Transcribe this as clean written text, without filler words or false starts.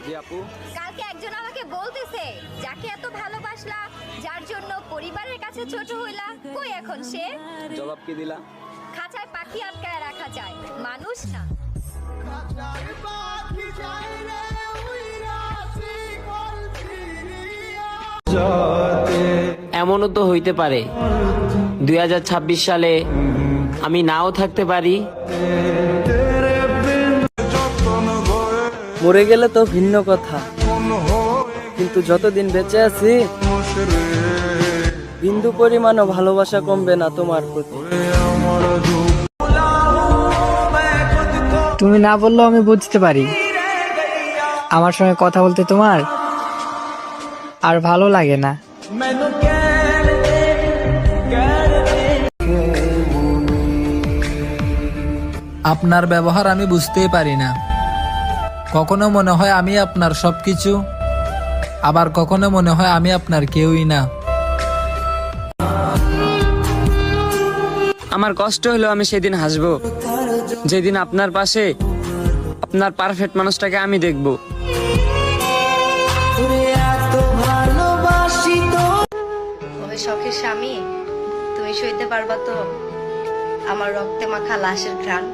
জি আপু। কালকে একজন আমাকে বলতেছে, যাকে এত ভালোবাসলা, যার জন্য পরিবারের কাছে ছোট হইলা, কই এখন সে? জবাব কি দিলা? খাঁচায় পাখি আটকায় রাখা যায়, মানুষ না। এমনও তো হইতে পারে 2026 সালে আমি নাও থাকতে পারি। মরে গেলে তো ভিন্ন কথা, কিন্তু যতদিন বেঁচে আছি বিন্দু পরিমাণও ভালোবাসা কমবে না তোমার প্রতি। তুমি না বললেও আমি বুঝতে পারি আমার সঙ্গে কথা বলতে তোমার আর ভালো লাগে না। আপনার ব্যবহার আমি বুঝতেই পারি না। কখনো মনে হয় আমি আপনার সবকিছু, আবার কখনো মনে হয় আমি আপনার কেউই না। আমার কষ্ট হলো আমি সেদিন হাসবো যেদিন আপনার পাশে আপনার পারফেক্ট মানুষটাকে আমি দেখব। ওই শখের স্বামী, তুমি সইতে পারবা তো আমার রক্তে মাখা লাশের ঘ্রাণ?